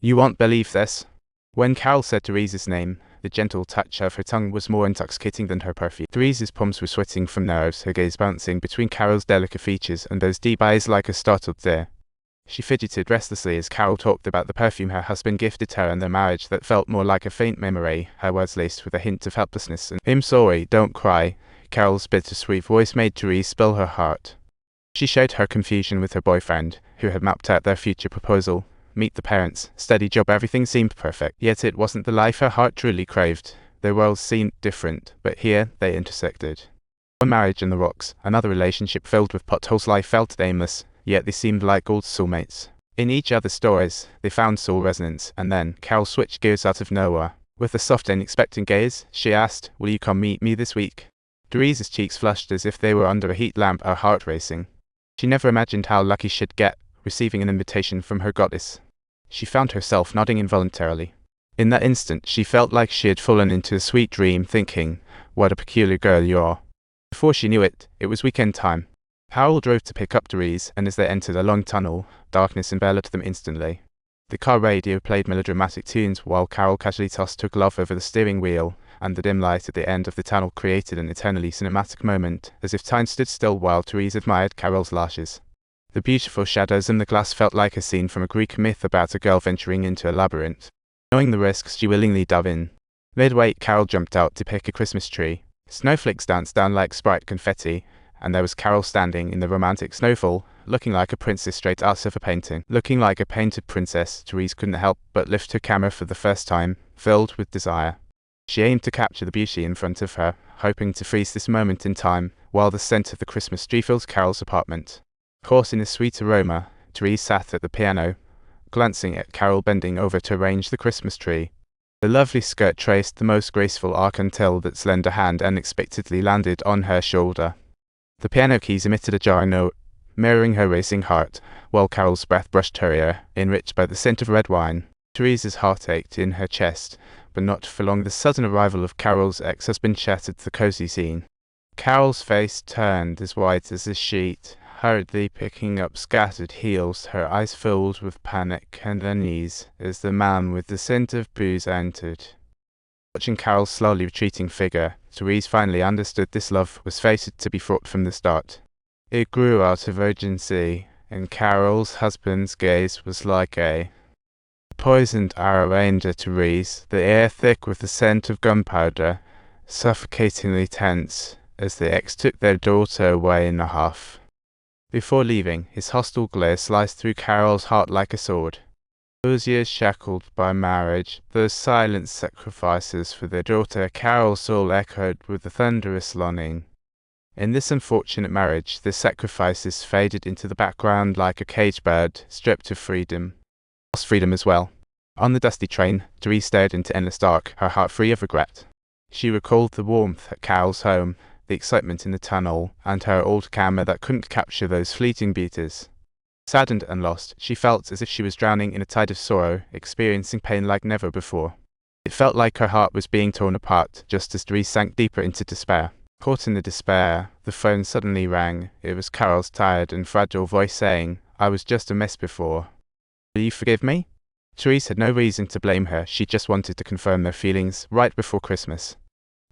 You won't believe this. When Carol said Therese's name, the gentle touch of her tongue was more intoxicating than her perfume. Therese's palms were sweating from nerves, her gaze bouncing between Carol's delicate features and those deep eyes like a startled deer. She fidgeted restlessly as Carol talked about the perfume her husband gifted her and their marriage that felt more like a faint memory, her words laced with a hint of helplessness. And "I'm sorry, don't cry." Carol's bittersweet voice made Therese spill her heart. She showed her confusion with her boyfriend, who had mapped out their future proposal. Meet the parents, steady job, everything seemed perfect. Yet it wasn't the life her heart truly craved. Their worlds seemed different, but here they intersected. One marriage in the rocks, another relationship filled with potholes. Life felt aimless, yet they seemed like old soulmates. In each other's stories, they found soul resonance, and then Carol switched gears out of nowhere. With a soft and expectant gaze, she asked, "Will you come meet me this week?" Therese's cheeks flushed as if they were under a heat lamp, her heart racing. She never imagined how lucky she'd get, receiving an invitation from her goddess. She found herself nodding involuntarily. In that instant, she felt like she had fallen into a sweet dream, thinking, "What a peculiar girl you are." Before she knew it, it was weekend time. Carol drove to pick up Therese, and as they entered a long tunnel, darkness enveloped them instantly. The car radio played melodramatic tunes while Carol casually tossed her glove over the steering wheel, and the dim light at the end of the tunnel created an eternally cinematic moment, as if time stood still while Therese admired Carol's lashes. The beautiful shadows in the glass felt like a scene from a Greek myth about a girl venturing into a labyrinth. Knowing the risks, she willingly dove in. Midway, Carol jumped out to pick a Christmas tree. Snowflakes danced down like Sprite confetti, and there was Carol standing in the romantic snowfall, looking like a princess straight out of a painting. Looking like a painted princess, Therese couldn't help but lift her camera for the first time, filled with desire. She aimed to capture the beauty in front of her, hoping to freeze this moment in time, while the scent of the Christmas tree filled Carol's apartment. Caught in a sweet aroma, Therese sat at the piano, glancing at Carol bending over to arrange the Christmas tree. The lovely skirt traced the most graceful arc until that slender hand unexpectedly landed on her shoulder. The piano keys emitted a jarring note, mirroring her racing heart, while Carol's breath brushed her ear, enriched by the scent of red wine. Therese's heart ached in her chest, but not for long. The sudden arrival of Carol's ex-husband shattered the cozy scene. Carol's face turned as white as a sheet, hurriedly picking up scattered heels, her eyes filled with panic and unease as the man with the scent of booze entered. Watching Carol's slowly retreating figure, Therese finally understood this love was fated to be fraught from the start. It grew out of urgency, and Carol's husband's gaze was like a poisoned arrow aimed at Therese, the air thick with the scent of gunpowder, suffocatingly tense, as the ex took their daughter away in a huff. Before leaving, his hostile glare sliced through Carol's heart like a sword. Those years shackled by marriage, those silent sacrifices for their daughter, Carol's soul echoed with a thunderous longing. In this unfortunate marriage, the sacrifices faded into the background like a caged bird, stripped of freedom. Lost freedom as well. On the dusty train, Therese stared into endless dark, her heart free of regret. She recalled the warmth at Carol's home, the excitement in the tunnel, and her old camera that couldn't capture those fleeting beauties. Saddened and lost, she felt as if she was drowning in a tide of sorrow, experiencing pain like never before. It felt like her heart was being torn apart, just as Therese sank deeper into despair. Caught in the despair, the phone suddenly rang. It was Carol's tired and fragile voice saying, "I was just a mess before. Will you forgive me?" Therese had no reason to blame her, she just wanted to confirm their feelings right before Christmas.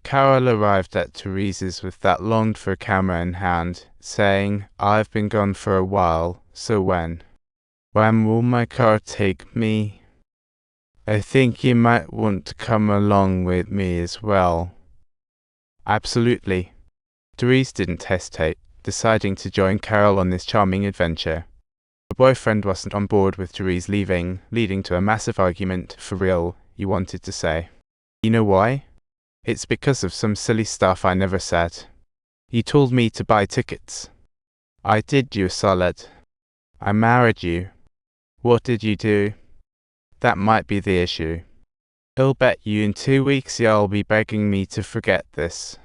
Carol arrived at Therese's with that longed-for camera in hand, saying, "I've been gone for a while, so when will my car take me? I think you might want to come along with me as well." Absolutely. Therese didn't hesitate, deciding to join Carol on this charming adventure. Her boyfriend wasn't on board with Therese leaving, leading to a massive argument. "For real," you wanted to say. "You know why? It's because of some silly stuff I never said. You told me to buy tickets. I did you a solid. I married you. What did you do? That might be the issue. I'll bet you in 2 weeks you'll be begging me to forget this."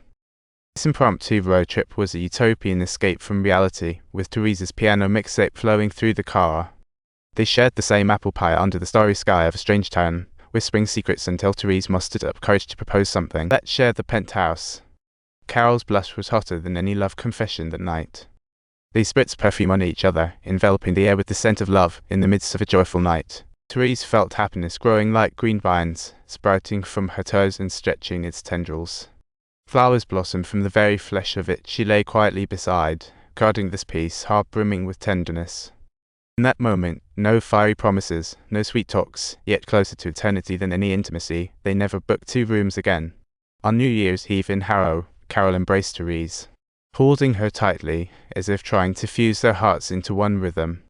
This impromptu road trip was a utopian escape from reality, with Therese's piano mixtape flowing through the car. They shared the same apple pie under the starry sky of a strange town, whispering secrets until Therese mustered up courage to propose something. "Let's share the penthouse." Carol's blush was hotter than any love confession that night. They spritzed perfume on each other, enveloping the air with the scent of love in the midst of a joyful night. Therese felt happiness growing like green vines, sprouting from her toes and stretching its tendrils. Flowers blossomed from the very flesh of it she lay quietly beside, guarding this peace, heart brimming with tenderness. In that moment, no fiery promises, no sweet talks, yet closer to eternity than any intimacy, they never booked 2 rooms again. On New Year's Eve in Harrow, Carol embraced Therese, holding her tightly, as if trying to fuse their hearts into one rhythm.